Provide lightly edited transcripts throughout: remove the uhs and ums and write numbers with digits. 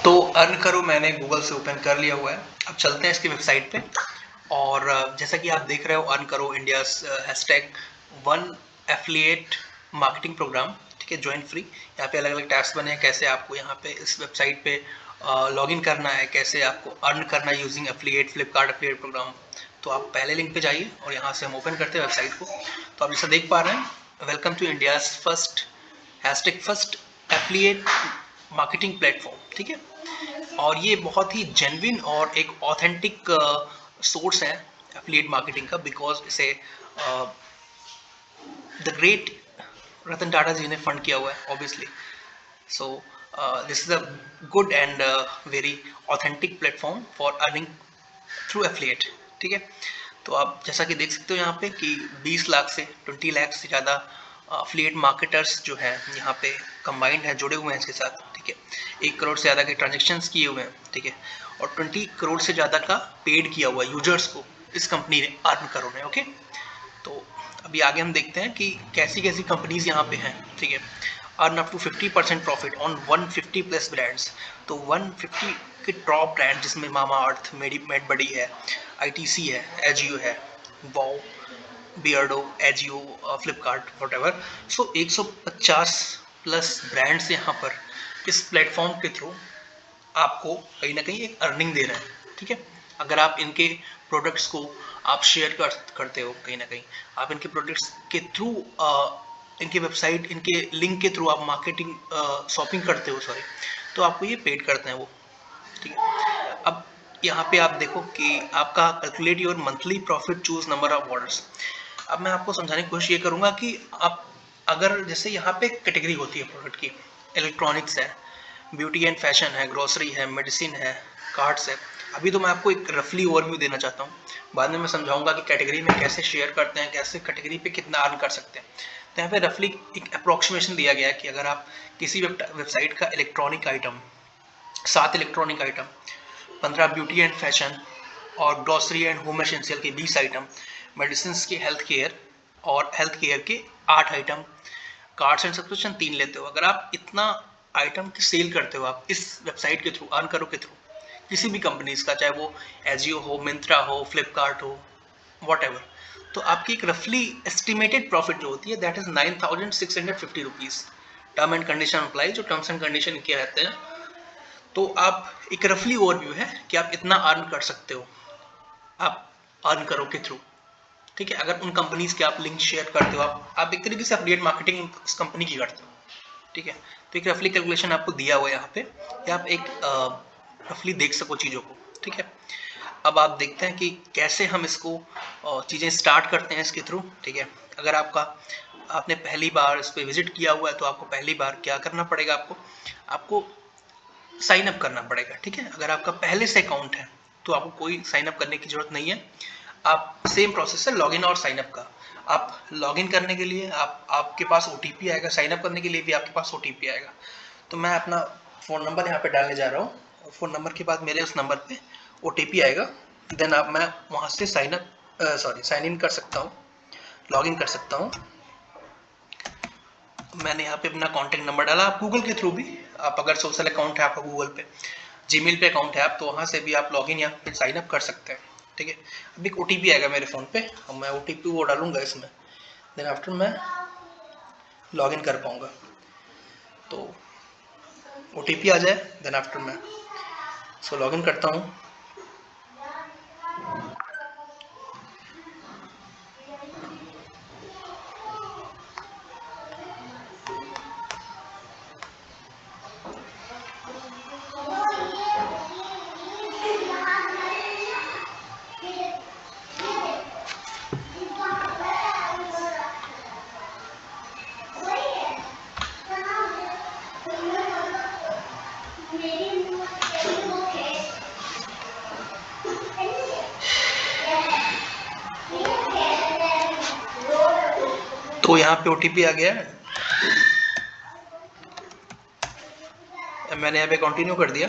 तो अर्न करो मैंने गूगल से ओपन कर लिया हुआ है। अब चलते हैं इसकी वेबसाइट पे। और जैसा कि आप देख रहे हो, अर्न करो India hashtag one affiliate marketing program, ठीक है, ज्वाइन फ्री। यहाँ पे अलग अलग टैब्स बने हैं, कैसे आपको यहाँ पे इस वेबसाइट पे लॉगिन करना है, कैसे आपको अर्न करना है using affiliate, Flipkart affiliate program. तो आप पहले लिंक पे जाइए और यहाँ से हम ओपन करते हैं वेबसाइट को। तो आप जैसा देख पा रहे हैं, welcome to India first hashtag first affiliate marketing platform, ठीक है। और ये बहुत ही जेन्युइन और एक ऑथेंटिक सोर्स है एफिलिएट मार्केटिंग का, बिकॉज इसे द ग्रेट रतन टाटा जी ने फंड किया हुआ है obviously. So this is a good and very authentic platform for earning through affiliate, ठीक है। तो आप जैसा कि देख सकते हो यहाँ पे कि 20 लाख से 20 लाख से ज़्यादा एफिलिएट मार्केटर्स जो हैं यहाँ पे कंबाइंड हैं, जुड़े हुए हैं इसके साथ, ठीक है। 1 करोड़ से ज़्यादा के ट्रांजेक्शन्स किए हुए हैं, ठीक है। और 20 करोड़ से ज़्यादा का पेड किया हुआ यूजर्स को इस कंपनी ने अर्न करो ने, ओके। तो अभी आगे हम देखते हैं कि कैसी कैसी कंपनीज यहाँ पे हैं, ठीक है। Earn up to 50% profit on 150 plus brands. तो 150 के टॉप ब्रांड जिसमें मामा अर्थ, मेडबडी है, आईटीसी है, एजियो है, wow, Beardo, Ajio, Flipkart, whatever. So 150 plus brands यहाँ पर इस प्लेटफॉर्म के थ्रू आपको कहीं ना कहीं एक अर्निंग दे रहे हैं, ठीक है। अगर आप इनके प्रोडक्ट्स को आप शेयर करते हो, कहीं ना कहीं आप इनके प्रोडक्ट्स के थ्रू, इनके वेबसाइट, इनके लिंक के थ्रू आप मार्केटिंग शॉपिंग करते हो, सॉरी, तो आपको ये पेड करते हैं वो, ठीक है। अब यहाँ पे आप देखो कि आपका calculate your monthly profit, choose number of orders. अब मैं आपको समझाने की कोशिश ये करूँगा कि आप अगर जैसे यहाँ पे कैटेगरी होती है प्रोडक्ट की, इलेक्ट्रॉनिक्स है, ब्यूटी एंड फैशन है, ग्रोसरी है, मेडिसिन है, कार्ड्स है। अभी तो मैं आपको एक रफली ओवरव्यू देना चाहता हूँ, बाद में मैं समझाऊंगा कि कैटेगरी में कैसे शेयर करते हैं, कैसे कैटेगरी पे कितना अर्न कर सकते हैं। तो यहाँ पे रफली एक अप्रोक्सीमेशन दिया गया है कि अगर आप किसी वेबसाइट का electronic item, 7 electronic item, 15 beauty and fashion और ग्रोसरी एंड होम एसेंशियल के 20 आइटम, मेडिसिन के हेल्थ केयर के 8 आइटम, कार्ड्स एंड सब्सक्रिप्शन 3 लेते हो, अगर आप इतना आइटम की सेल करते हो आप इस वेबसाइट के थ्रू, अर्न करो के थ्रू, किसी भी कंपनीज का, चाहे वो एजियो हो, मिंत्रा हो, फ्लिपकार्ट हो, वॉट एवर, तो आपकी एक रफली एस्टिमेटेड प्रॉफिट जो होती है that is 9,650 rupees. Term and condition apply, जो टर्म्स एंड कंडीशन के रहते हैं। तो आप एक रफली ओवरव्यू है कि आप इतना अर्न कर सकते हो आप अर्न करो के थ्रू, ठीक है। अगर उन कंपनीज के आप लिंक शेयर करते हो, आप एक तरीके से एफिलिएट मार्केटिंग उस कंपनी की करते हो, ठीक है। तो एक रफली कैलकुलेशन आपको दिया हुआ है यहाँ पे, या आप एक रफली देख सको चीज़ों को, ठीक है। अब आप देखते हैं कि कैसे हम इसको चीज़ें स्टार्ट करते हैं इसके थ्रू, ठीक है। अगर आपने पहली बार इस पर विजिट किया हुआ है तो आपको पहली बार क्या करना पड़ेगा, आपको साइन अप करना पड़ेगा, ठीक है। अगर आपका पहले से अकाउंट है तो आपको कोई साइन अप करने की जरूरत नहीं है। आप सेम प्रोसेस है लॉगिन और साइन अप का। आप लॉगिन करने के लिए आपके पास ओटीपी आएगा, साइन अप करने के लिए भी आपके पास ओटीपी आएगा। तो मैं अपना फ़ोन नंबर यहाँ पे डालने जा रहा हूँ, और फ़ोन नंबर के बाद मेरे उस नंबर पे ओटीपी आएगा। देन मैं वहाँ से साइन इन कर सकता हूँ, लॉगिन कर सकता हूँ। मैंने यहाँ पे अपना कॉन्टैक्ट नंबर डाला। आप गूगल के थ्रू भी, आप अगर सोशल अकाउंट है आपका गूगल पे, जीमेल पे अकाउंट है आप, तो वहाँ से भी आप लॉगिन या फिर साइन अप कर सकते हैं, ठीक है। अभी एक ओटीपी आएगा मेरे फ़ोन पे और मैं ओटीपी वो डालूंगा इसमें, देन आफ्टर मैं लॉगिन कर पाऊँगा। तो ओटीपी आ जाए देन आफ्टर मैं लॉगिन करता हूँ। तो यहाँ पे ओटीपी आ गया है, मैंने यहाँ पे कंटिन्यू कर दिया।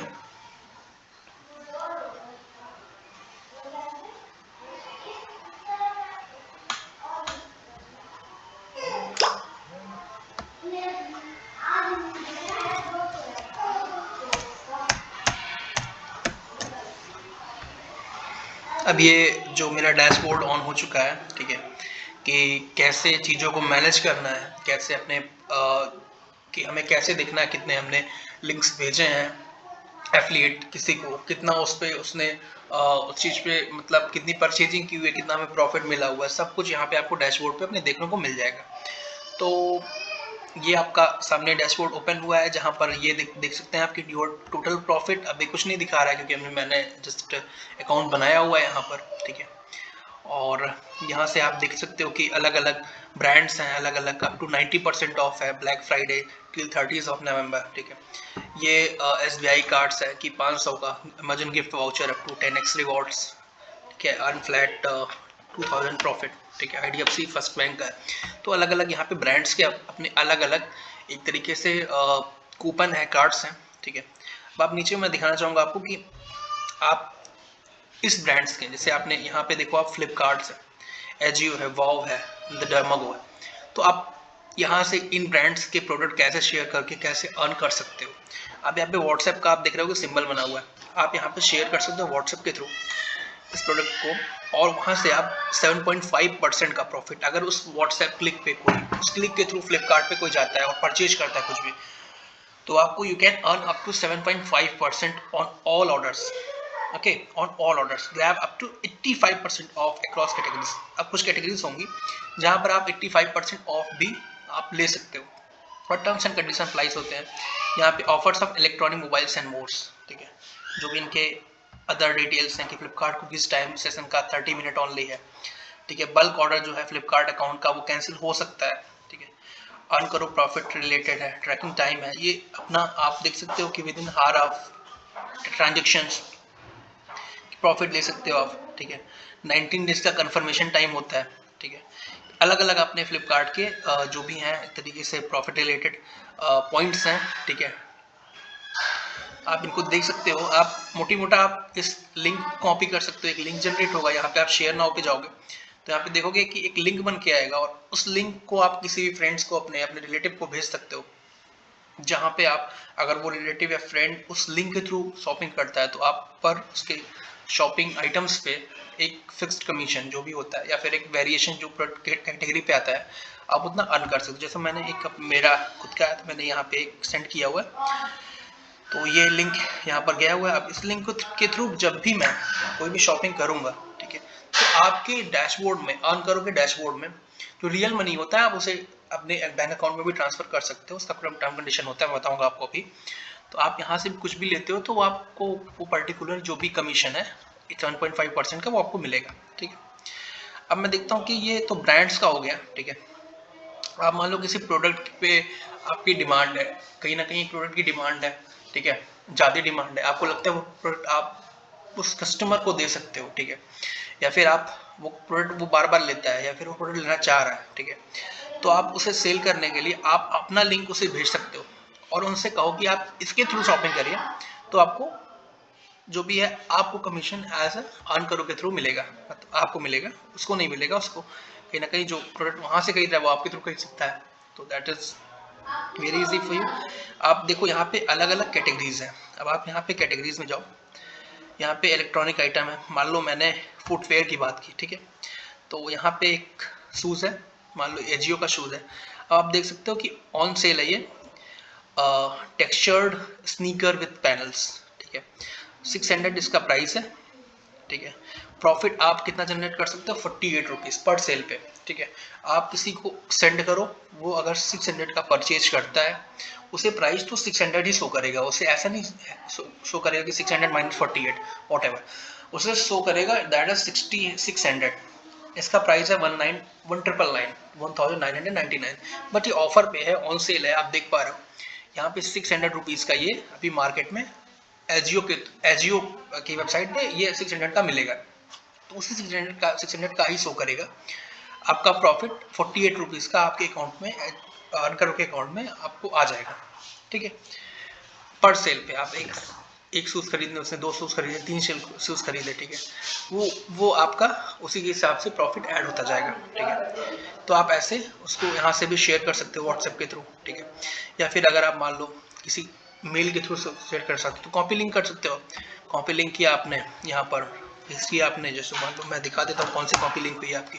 अब ये जो मेरा डैशबोर्ड ऑन हो चुका है, ठीक है, कि कैसे चीज़ों को मैनेज करना है, कैसे अपने कि हमें कैसे देखना है कितने हमने लिंक्स भेजे हैं एफिलिएट किसी को, कितना उस पे उसने उस चीज़ पे मतलब कितनी परचेजिंग की हुई है, कितना हमें प्रॉफिट मिला हुआ है, सब कुछ यहाँ पे आपको डैशबोर्ड पे अपने देखने को मिल जाएगा। तो ये आपका सामने डैशबोर्ड ओपन हुआ है, जहाँ पर ये देख सकते हैं आपकी टोटल प्रॉफिट अभी कुछ नहीं दिखा रहा है क्योंकि मैंने जस्ट अकाउंट बनाया हुआ है यहाँ पर, ठीक है। और यहाँ से आप देख सकते हो कि अलग अलग ब्रांड्स हैं, अलग अलग अप टू 90% ऑफ है Black Friday till 30 of November, ठीक है। ये SBI कार्ड्स है कि 500 का Amazon gift voucher up to 10x rewards, ठीक है, अर्न फ्लैट 2000 प्रॉफिट, ठीक है, IDFC फर्स्ट बैंक का है। तो अलग अलग यहाँ पे ब्रांड्स के अपने अलग अलग एक तरीके से कूपन है, कार्ड्स हैं, ठीक है। अब आप नीचे मैं दिखाना चाहूँगा आपको कि आप इस ब्रांड्स के, जैसे आपने यहाँ पे देखो आप फ्लिपकार्ट है, एजियो है, वाव है, द डर्मागो है, तो आप यहाँ से इन ब्रांड्स के प्रोडक्ट कैसे शेयर करके कैसे अर्न कर सकते हो। अब यहाँ पे व्हाट्सएप का आप देख रहे हो कि सिंबल बना हुआ है, आप यहाँ पे शेयर कर सकते हो व्हाट्सएप के थ्रू इस प्रोडक्ट को, और वहाँ से आप 7.5% का प्रॉफिट, अगर उस व्हाट्सएप क्लिक पे कोई उस क्लिक के थ्रू फ्लिपकार्ट पे कोई जाता है और परचेज करता है कुछ भी, तो आपको you can earn up to 7.5% on all orders, okay, on all orders, grab up to 85% off across categories. अब कुछ कैटेगरीज होंगी जहाँ पर आप 85% ऑफ भी आप ले सकते हो, और टर्म्स एंड कंडीशन अप्लाइज होते हैं यहाँ पे। Offers of electronic mobiles and modes, ठीक है, जो भी इनके अदर डिटेल्स हैं कि फ्लिपकार्ट को किस टाइम सेशन का 30 मिनट ऑनली है, ठीक है। बल्क ऑर्डर जो है फ्लिपकार्ट अकाउंट का वो कैंसिल हो सकता है, ठीक है। अर्न करो प्रॉफिट रिलेटेड है, ट्रैकिंग टाइम है, ये अपना आप देख सकते हो कि विद इन हार ऑफ ट्रांजेक्शंस प्रॉफिट ले सकते हो आप, ठीक है। 19 डेज का कंफर्मेशन टाइम होता है, ठीक है। अलग अलग अपने फ्लिपकार्ट के जो भी हैं एक तरीके से प्रॉफिट रिलेटेड पॉइंट्स हैं, ठीक है, आप इनको देख सकते हो। आप मोटी मोटा आप इस लिंक कॉपी कर सकते हो, एक लिंक जनरेट होगा, यहाँ पे आप शेयर नाउ पे जाओगे तो यहाँ पे देखोगे कि एक लिंक बन के आएगा, और उस लिंक को आप किसी भी फ्रेंड्स को, अपने अपने रिलेटिव को भेज सकते हो, जहाँ पे आप, अगर वो रिलेटिव या फ्रेंड उस लिंक के थ्रू शॉपिंग करता है तो आप पर उसके शॉपिंग आइटम्स पे एक फिक्स्ड कमीशन जो भी होता है, या फिर एक वेरिएशन जो कैटेगरी पे आता है, आप उतना अर्न कर सकते हो। जैसे मैंने एक मेरा खुद का है तो मैंने यहाँ पे एक सेंड किया हुआ है, तो ये लिंक यहाँ पर गया हुआ है। अब इस लिंक के थ्रू जब भी मैं कोई भी शॉपिंग करूँगा, ठीक है, तो आपके डैशबोर्ड में, अर्न करोगे डैशबोर्ड में जो रियल मनी होता है आप उसे अपने बैंक अकाउंट में भी ट्रांसफर कर सकते हो, उसका टर्म कंडीशन होता है, मैं बताऊंगा आपको अभी। तो आप यहाँ से भी कुछ भी लेते हो तो आपको वो पर्टिकुलर जो भी कमीशन है 7.5% का वो आपको मिलेगा, ठीक है। अब मैं देखता हूँ कि ये तो ब्रांड्स का हो गया, ठीक है। आप मान लो किसी प्रोडक्ट पे आपकी डिमांड है, कहीं ना कहीं प्रोडक्ट की डिमांड है, ठीक है, ज़्यादा डिमांड है, आपको लगता है वो प्रोडक्ट आप उस कस्टमर को दे सकते हो, ठीक है, या फिर आप वो प्रोडक्ट वो बार बार लेता है या फिर वो प्रोडक्ट लेना चाह रहा है, ठीक है, तो आप उसे सेल करने के लिए आप अपना लिंक उसे भेज सकते हो और उनसे कहो कि आप इसके थ्रू शॉपिंग करिए, तो आपको जो भी है आपको कमीशन एज अर्न करो के थ्रू मिलेगा, मतलब आपको मिलेगा, उसको नहीं मिलेगा, उसको कहीं ना कहीं जो प्रोडक्ट वहां से खरीद रहा है वो आपके थ्रू खरीद सकता है। तो that is very easy for you. आप देखो यहाँ पे अलग अलग कैटेगरीज हैं, अब आप यहाँ पे कैटेगरीज में जाओ, यहाँ पे इलेक्ट्रॉनिक आइटम है, मान लो मैंने फुटवेयर की बात की, ठीक है, तो यहाँ पे एक शूज़ है, मान लो एजियो का शूज़ है। अब आप देख सकते हो कि ऑन सेल है ये, टेक्सचर्ड स्नीकर विथ पैनल्स, ठीक है, 600 इसका प्राइस है, ठीक है। प्रॉफिट आप कितना जनरेट कर सकते हो, 48 रुपीज़ पर सेल पे, ठीक है। आप किसी को सेंड करो, वो अगर 600 का परचेज करता है उसे प्राइस तो 600 ही शो करेगा, उसे ऐसा नहीं शो करेगा कि 600 माइनस 48 वॉट एवर, उसे शो करेगा दैट इज 600। इसका प्राइस है 1999, बट ये ऑफर पे है, ऑन सेल है, आप देख पा रहे हो यहाँ पे 600 रुपीज़ का ये अभी मार्केट में एजियो की वेबसाइट पे ये 600 का मिलेगा, तो उसी 600 का ही शो करेगा। आपका प्रॉफिट 48 रुपीज़ का आपके अकाउंट में, अर्न करो के अकाउंट में आपको आ जाएगा, ठीक है। पर सेल पे आप एक शूज़ खरीदने, उसने 2 शूज़ खरीदे, 3 शूज़ खरीदे, ठीक है, वो आपका उसी के हिसाब से प्रॉफिट ऐड होता जाएगा, ठीक है। तो आप ऐसे उसको यहाँ से भी शेयर कर सकते हो व्हाट्सएप के थ्रू, ठीक है, या फिर अगर आप मान लो किसी मेल के थ्रू शेयर कर सकते हो तो कॉपी लिंक कर सकते हो। कॉपी लिंक किया आपने यहाँ पर हिस्ट्री आपने जैसे मान लो मैं दिखा देता हूँ कौन सी कॉपी लिंक हुई है आपकी,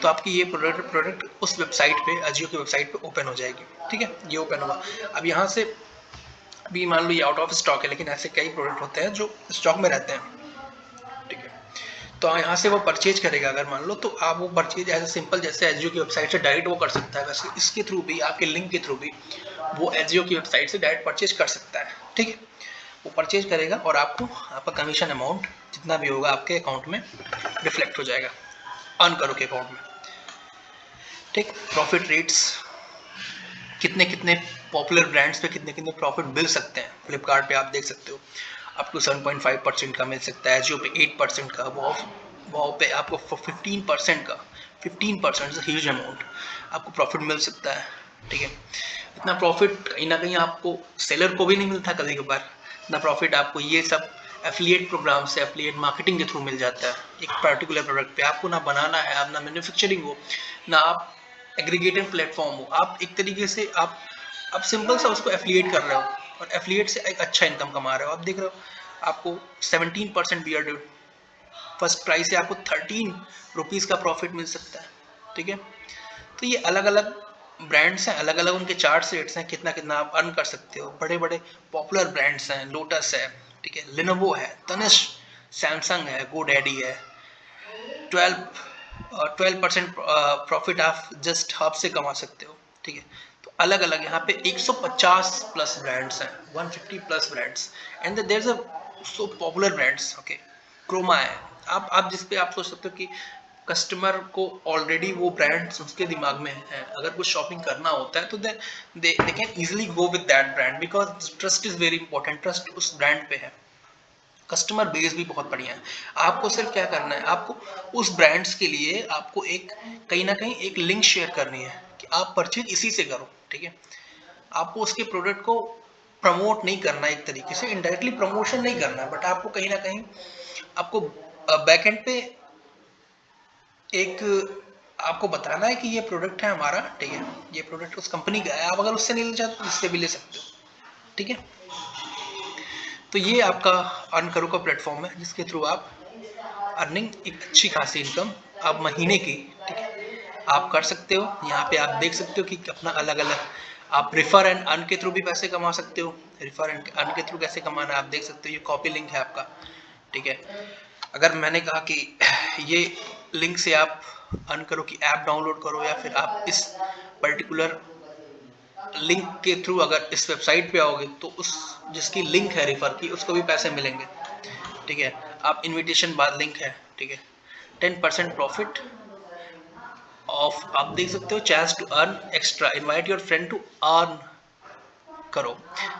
तो आपकी ये प्रोडक्ट उस वेबसाइट पे, अजियो की वेबसाइट पे ओपन हो जाएगी। ठीक है, ये ओपन हुआ। अब यहाँ से अभी मान लो ये आउट ऑफ स्टॉक है, लेकिन ऐसे कई प्रोडक्ट होते हैं जो स्टॉक में रहते हैं। ठीक है, तो यहाँ से वो परचेज करेगा अगर मान लो, तो आप वो परचेज एज सिंपल जैसे एजियो की वेबसाइट से डायरेक्ट वो कर सकता है, वैसे इसके थ्रू भी, आपके लिंक के थ्रू भी वो एजियो की वेबसाइट से डायरेक्ट परचेज कर सकता है। ठीक है, वो परचेज करेगा और आपको आपका कमीशन अमाउंट जितना भी होगा आपके अकाउंट में रिफ्लेक्ट हो जाएगा, अर्न करो के अकाउंट में। ठीक, प्रॉफिट रेट्स कितने कितने पॉपुलर ब्रांड्स पे कितने कितने प्रॉफिट मिल सकते हैं, फ्लिपकार्ट पे आप देख सकते हो आपको 7.5% का मिल सकता है, जियो पे 8% का, वाओ पे आपको 15% का, 15% ह्यूज अमाउंट आपको प्रॉफिट मिल सकता है। ठीक है, इतना प्रॉफिट कहीं ना कहीं आपको सेलर को भी नहीं मिलता कभी कभार, इतना प्रॉफिट आपको ये सब एफिलिएट प्रोग्राम से, एफिलिएट मार्केटिंग के थ्रू मिल जाता है। एक पर्टिकुलर प्रोडक्ट पे आपको ना बनाना है, आप ना मैन्युफैक्चरिंग हो, ना आप एग्रीगेटर प्लेटफॉर्म हो, आप एक तरीके से आप सिंपल सा उसको एफिलिएट कर रहे हो और एफिलिएट से एक अच्छा इनकम कमा रहे हो। आप देख रहे हो आपको 17% बियर फर्स्ट प्राइस से आपको 13 रुपीज़ का प्रॉफिट मिल सकता है। ठीक है, तो ये अलग अलग ब्रांड्स हैं, अलग अलग उनके चार्ट रेट्स हैं, कितना कितना आप अर्न कर सकते हो। बड़े बड़े पॉपुलर ब्रांड्स हैं, लोटस है, ठीक है, लिनोवो है, तनिष्क, सैमसंग है, गोडैडी है, 12% प्रॉफिट आप जस्ट हब से कमा सकते हो। ठीक है, तो अलग अलग यहाँ पे 150 प्लस ब्रांड्स हैं, 150 plus brands, and there is a so popular brands. Okay, Croma है, आप जिस पे आप सोच सकते हो कि कस्टमर को ऑलरेडी वो ब्रांड्स उसके दिमाग में है, अगर कुछ शॉपिंग करना होता है तो they can easily go with that brand, because trust is very important, trust उस ब्रांड पे है। कस्टमर बेस भी बहुत बढ़िया है। आपको सिर्फ क्या करना है, आपको उस ब्रांड्स के लिए आपको एक कहीं ना कहीं एक लिंक शेयर करनी है कि आप परचेज इसी से करो। ठीक है, आपको उसके प्रोडक्ट को प्रमोट नहीं करना, एक तरीके से इनडायरेक्टली प्रमोशन नहीं करना, बट आपको कहीं ना कहीं आपको बैकएंड पे एक आपको बताना है कि ये प्रोडक्ट है हमारा। ठीक है, ये प्रोडक्ट उस कंपनी का है, आप अगर उससे नहीं ले चाहते तो इससे भी ले सकते हो। ठीक है, तो ये आपका अर्न करो का प्लेटफॉर्म है, जिसके थ्रू आप अर्निंग एक अच्छी खासी इनकम आप महीने की, ठीक है, आप कर सकते हो। यहाँ पे आप देख सकते हो कि अपना अलग अलग आप रिफर एंड अर्न के थ्रू भी पैसे कमा सकते हो। रिफर एंड अर्न के थ्रू कैसे कमाना है आप देख सकते हो, ये कॉपी लिंक है आपका। ठीक है, अगर मैंने कहा कि ये लिंक से आप अर्न करो कि ऐप डाउनलोड करो, या फिर आप इस पर्टिकुलर लिंक के थ्रू अगर इस वेबसाइट पे आओगे तो उस जिसकी लिंक है रेफर की उसको भी पैसे मिलेंगे। ठीक है, आप इनविटेशन बाद लिंक है। ठीक है, 10% प्रॉफिट ऑफ आप देख सकते हो, chance to earn extra, invite your friend to earn करो,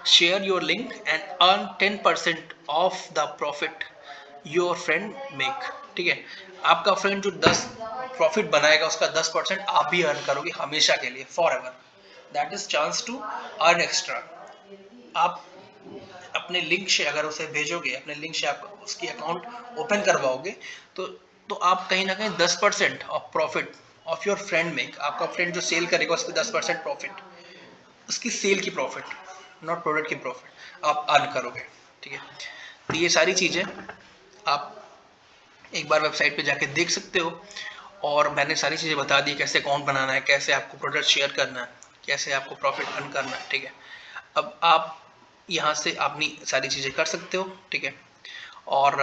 share your link and earn 10% of the profit your friend make. ठीक है, आपका फ्रेंड जो 10 प्रॉफिट बनाएगा उसका 10% आप भी अर्न करोगे हमेशा के लिए, forever. That is chance to earn extra. आप अपने लिंक से अगर उसे भेजोगे, अपने लिंक से आप उसकी अकाउंट ओपन करवाओगे, तो आप कहीं ना कहीं 10% of profit of your friend make, आपका फ्रेंड जो सेल करेगा उसके 10% प्रॉफिट, उसकी सेल की प्रॉफिट, नॉट प्रोडक्ट की प्रॉफिट, आप अर्न करोगे। ठीक है, तो ये सारी चीज़ें आप एक बार वेबसाइट पे जाके देख सकते हो, और मैंने सारी चीज़ें बता दी, कैसे अकाउंट बनाना है, कैसे आपको प्रोडक्ट शेयर करना है, कैसे आपको प्रॉफिट अर्न करना है। ठीक है, अब आप यहाँ से अपनी सारी चीज़ें कर सकते हो। ठीक है, और